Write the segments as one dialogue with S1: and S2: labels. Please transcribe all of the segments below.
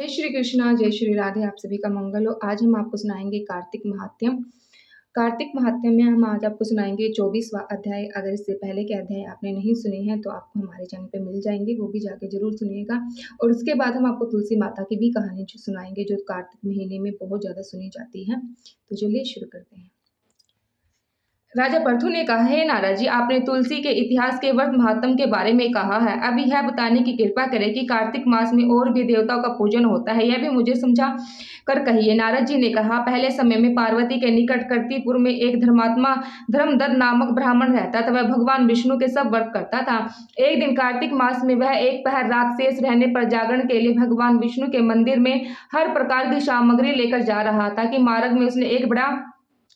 S1: जय श्री कृष्णा, जय श्री राधे, आप सभी का मंगल हो। आज हम आपको सुनाएँगे कार्तिक महात्म्य। कार्तिक महात्म्य में हम आज आपको सुनाएँगे 24वाँ अध्याय। अगर इससे पहले के अध्याय आपने नहीं सुने हैं, तो आपको हमारे चैनल पे मिल जाएँगे, वो भी जाके ज़रूर सुनिएगा। और उसके बाद हम आपको तुलसी माता की भी कहानी सुनाएँगे, जो कार्तिक महीने में बहुत ज़्यादा सुनी जाती है। तो चलिए शुरू करते हैं। राजा पृथु ने कहा, हे नारद जी, आपने तुलसी के इतिहास के व्रत महात्म के बारे में कहा है। अब यह बताने की कृपा करें कि कार्तिक मास में और भी देवताओं का पूजन होता है, यह भी मुझे समझा कर कहिए। नारद जी ने कहा, पहले समय में पार्वती के निकट कर्तिपुर में एक धर्मात्मा धर्मदत्त नामक ब्राह्मण रहता था। वह भगवान विष्णु के सब व्रत करता था। एक दिन कार्तिक मास में वह एक पहर रात शेष रहने पर जागरण के लिए भगवान विष्णु के मंदिर में हर प्रकार की सामग्री लेकर जा रहा था कि मार्ग में उसने एक बड़ा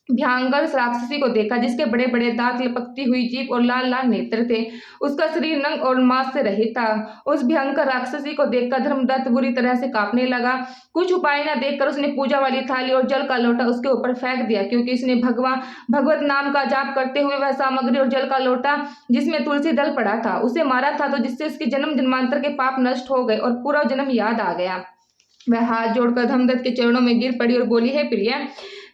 S1: भयंकर राक्षसी को देखा, जिसके बड़े बड़े दांत, लपकती हुई जीभ और लाल लाल नेत्र थे। उसका शरीर नंग और मांस से रहित था। उस भयंकर राक्षसी को देखकर धर्मदत्त बुरी तरह से कांपने लगा। कुछ उपाय न देखकर उसने पूजा वाली थाली और जल का लोटा उसके ऊपर फेंक दिया, क्योंकि इसने भगवत नाम का जाप करते हुए वह सामग्री और जल का लोटा जिसमें तुलसी दल पड़ा था उसे मारा था, तो जिससे उसकी जन्म जन्मांतर के पाप नष्ट हो गए और पूरा जन्म याद आ गया। वह हाथ जोड़कर धर्मदत्त के चरणों में गिर पड़ी और बोली, हे प्रिय,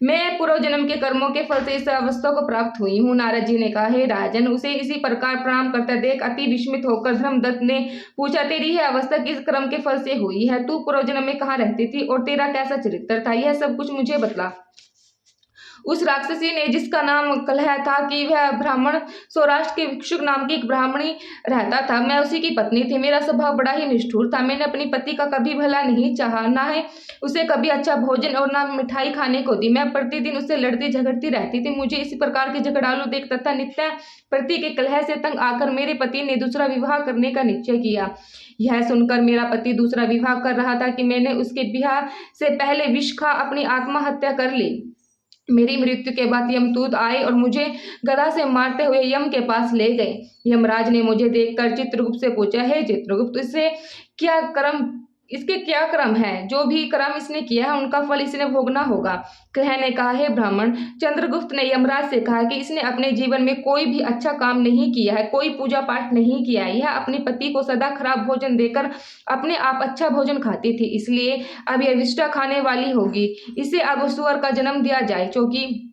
S1: मैं पूर्व जन्म के कर्मों के फल से इस अवस्था को प्राप्त हुई हूँ। नारद जी ने कहा, हे राजन, उसे इसी प्रकार प्रणाम करते देख अति विस्मित होकर धर्मदत्त ने पूछा, तेरी यह अवस्था किस कर्म के फल से हुई है? तू पूर्व जन्म में कहाँ रहती थी और तेरा कैसा चरित्र था? यह सब कुछ मुझे बतला। उस राक्षसी ने, जिसका नाम कलह था, कि वह ब्राह्मण सौराष्ट्र के भिक्षुक नाम की एक ब्राह्मणी रहता था। मैं उसी की पत्नी थी। मेरा स्वभाव बड़ा ही निष्ठुर था। मैंने अपनी पति का कभी भला नहीं चाहा, ना ही उसे कभी अच्छा भोजन और ना मिठाई खाने को दी। मैं प्रतिदिन उससे लड़ती झगड़ती रहती थी। मुझे इसी प्रकार के झगड़ालू देख तथा नित्य प्रति के कलह से तंग आकर मेरे पति ने दूसरा विवाह करने का निश्चय किया। यह सुनकर मेरा पति दूसरा विवाह कर रहा था कि मैंने उसके विवाह से पहले विष खा अपनी आत्महत्या कर ली। मेरी मृत्यु के बाद यमदूत आए और मुझे गदा से मारते हुए यम के पास ले गए। यमराज ने मुझे देखकर चित्रगुप्त से पूछा, हे चित्रगुप्त, इसके क्या कर्म है? जो भी कर्म इसने किया है उनका फल इसने भोगना होगा। कह ने कहा, हे ब्राह्मण, चंद्रगुप्त ने यमराज से कहा कि इसने अपने जीवन में कोई भी अच्छा काम नहीं किया है, कोई पूजा पाठ नहीं किया है। यह अपने पति को सदा खराब भोजन देकर अपने आप अच्छा भोजन खाती थी, इसलिए अब यह विष्ठा खाने वाली होगी। इसे अब सुअर का जन्म दिया जाए, क्योंकि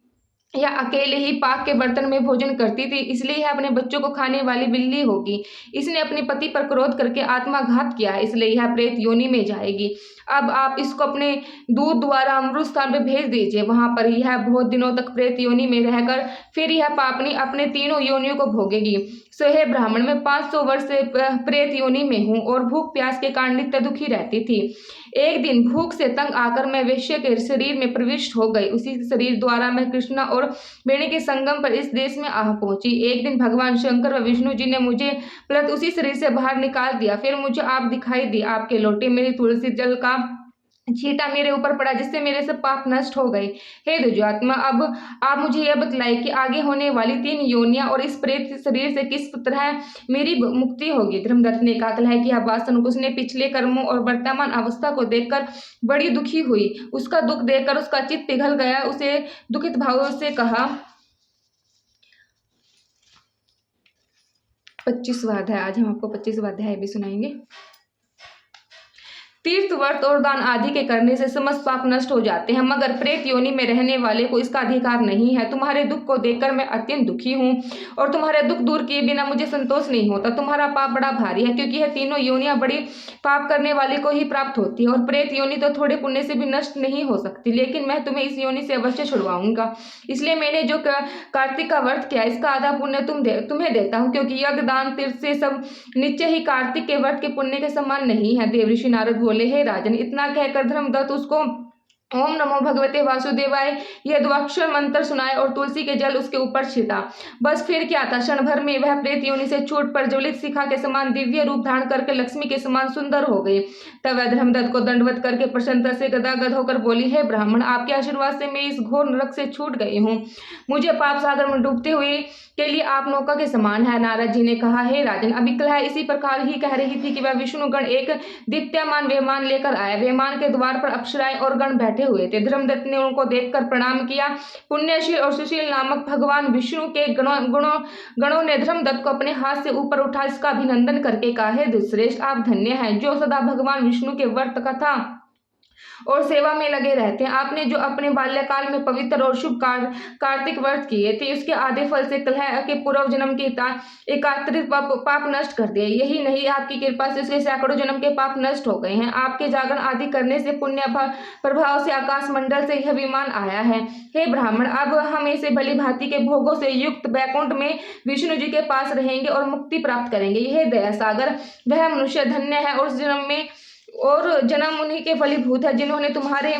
S1: यह अकेले ही पाक के बर्तन में भोजन करती थी, इसलिए यह अपने बच्चों को खाने वाली बिल्ली होगी। इसने अपने पति पर क्रोध करके आत्माघात किया है, इसलिए यह प्रेत योनि में जाएगी। अब आप इसको अपने दूध द्वारा अमृत स्थान पर भेज दीजिए। वहां पर यह बहुत दिनों तक प्रेत योनि में रहकर फिर यह पापनी अपने तीनों योनियों को भोगेगी। सो हे ब्राह्मण, मैं 500 वर्ष से प्रेत योनि में हूँ और भूख प्यास के कारण नित्य दुखी रहती थी। एक दिन भूख से तंग आकर मैं वैश्य के शरीर में प्रविष्ट हो गई। उसी शरीर द्वारा मैं कृष्णा और वेणी के संगम पर इस देश में आ पहुंची। एक दिन भगवान शंकर व विष्णु जी ने मुझे पलट उसी शरीर से बाहर निकाल दिया। फिर मुझे आप दिखाई दी। आपके लोटे मेरी तुलसी जल का छींटा मेरे ऊपर पड़ा, जिससे मेरे सब पाप नष्ट हो गए। हे दुर्योत्तमा, अब आप मुझे यह बतलाइए कि आगे होने वाली 3 योनियां और इस प्रेत शरीर से किस तरह मेरी मुक्ति होगी। धर्मदत्त ने कहा, कलह की बात सुनकर उसने पिछले कर्मों और वर्तमान अवस्था को देखकर बड़ी दुखी हुई। उसका दुख देखकर उसका चित्त पिघल गया। उसे दुखित भाव से कहा, 25वां अध्याय। आज हम आपको 25वां अध्याय भी सुनाएंगे। तीर्थ व्रत और दान आदि के करने से समस्त पाप नष्ट हो जाते हैं, मगर प्रेत योनि में रहने वाले को इसका अधिकार नहीं है। तुम्हारे दुख को देखकर मैं अत्यंत दुखी हूँ और तुम्हारे दुख दूर किए बिना मुझे संतोष नहीं होता। तुम्हारा पाप बड़ा भारी है, क्योंकि यह तीनों योनियां बड़ी पाप करने वाले को ही प्राप्त होती है और प्रेत योनि तो थोड़े पुण्य से भी नष्ट नहीं हो सकती। लेकिन मैं तुम्हें इस योनि से अवश्य छुड़वाऊंगा। इसलिए मैंने जो कार्तिक का व्रत किया, इसका आधा पुण्य तुम्हें देता हूँ, क्योंकि यज्ञ दान तीर्थ से सब निश्चय ही कार्तिक के व्रत के पुण्य के समान नहीं है। देवऋषि नारद बोले, हे राजन, इतना कहकर धर्मदत्त उसको ओम नमो भगवते वासुदेवाय यह द्वाक्षर मंत्र सुनाए और तुलसी के जल उसके ऊपर छिटा। बस फिर क्या था, क्षण भर में वह प्रेत योनि से छूट पर ज्वलित शिखा के समान दिव्य रूप धारण करके लक्ष्मी के समान सुंदर हो गई। तब वह धर्मदत्त को दंडवत करके प्रसन्नता से गदागद होकर बोली, हे ब्राह्मण, आपके आशीर्वाद से मैं इस घोर नरक से छूट गई हूँ। मुझे पाप सागर में डूबते हुए के लिए आप नौका के समान है। नारद जी ने कहा, हे राजन, अभी कलह इसी प्रकार ही कह रही थी कि वह विष्णुगण एक दीप्यमान विमान लेकर आया। विमान के द्वार पर अप्सराएं और गण बैठे हुए थे। धर्मदत्त ने उनको देखकर प्रणाम किया। पुण्यशील और सुशील नामक भगवान विष्णु के गणों ने धर्मदत्त को अपने हाथ से ऊपर उठा इसका अभिनंदन करके कहा, हे दुष्श्रेष्ठ, आप धन्य हैं जो सदा भगवान विष्णु के व्रत कथा और सेवा में लगे रहते हैं। आपने जो अपने बाल्यकाल में पवित्र और शुभ कार्तिक व्रत किए थे, उसके आधे फल से कलह के पूर्व जन्म के एकत्रित पाप नष्ट कर दिए। यही नहीं, आपकी कृपा से उसके सैकड़ों जन्म के पाप नष्ट हो गए हैं। आपके जागरण आदि करने से पुण्य प्रभाव से आकाश मंडल से यह विमान आया है। हे ब्राह्मण, अब हम ऐसे भली भांति के भोगों से युक्त बैकुंठ में विष्णु जी के पास रहेंगे और मुक्ति प्राप्त करेंगे। यह दया सागर, वह मनुष्य धन्य है और जन्म उन्हीं के फलीभूत है जिन्होंने तुम्हारे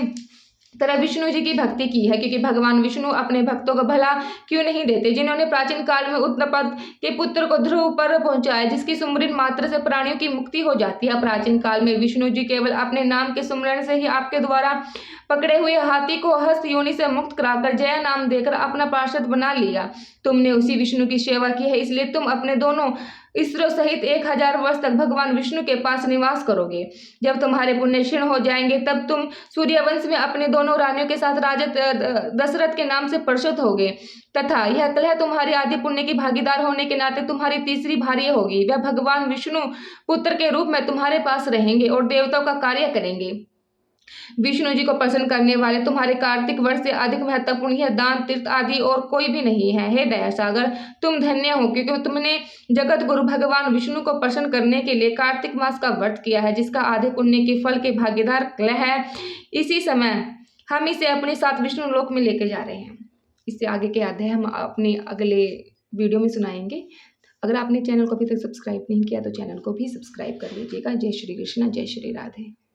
S1: तरह विष्णु जी की भक्ति की है, क्योंकि भगवान विष्णु अपने भक्तों का भला क्यों नहीं देते। जिन्होंने प्राचीन काल में उत्तपद के पुत्र को ध्रुव पर पहुंचाया, जिसकी सुमरन मात्र से प्राणियों की मुक्ति हो जाती है। प्राचीन काल में विष्णु जी केवल अपने नाम के सुमरण से ही आपके द्वारा पकड़े हुए हाथी को हस्त योनि से मुक्त कराकर जय नाम देकर अपना पार्षद बना लिया। तुमने उसी विष्णु की सेवा की है, इसलिए तुम अपने दोनों स्त्रियों सहित 1000 वर्ष तक भगवान विष्णु के पास निवास करोगे। जब तुम्हारे पुण्य क्षीण हो जाएंगे, तब तुम सूर्यवंश में अपने दोनों रानियों के साथ राजा दशरथ के नाम से परिचित होगे, तथा यह कलह तुम्हारी आदि पुण्य की भागीदार होने के नाते तुम्हारी तीसरी भार्य होगी। वह भगवान विष्णु पुत्र के रूप में तुम्हारे पास रहेंगे और देवताओं का कार्य करेंगे। विष्णु जी को प्रसन्न करने वाले तुम्हारे कार्तिक वर्ष से अधिक महत्वपूर्ण यह दान तीर्थ आदि और कोई भी नहीं है। हे दया सागर, तुम धन्य हो, क्योंकि तुमने जगत गुरु भगवान विष्णु को प्रसन्न करने के लिए कार्तिक मास का व्रत किया है, जिसका आधे पुण्य के फल के भागीदार कलह है। इसी समय हम इसे अपने साथ विष्णु लोक में लेके जा रहे हैं। इससे आगे के अध्याय हम अपने अगले वीडियो में सुनाएंगे। अगर आपने चैनल को अभी तक सब्सक्राइब नहीं किया तो चैनल को भी सब्सक्राइब कर लीजिएगा। जय श्री कृष्ण, जय श्री राधे।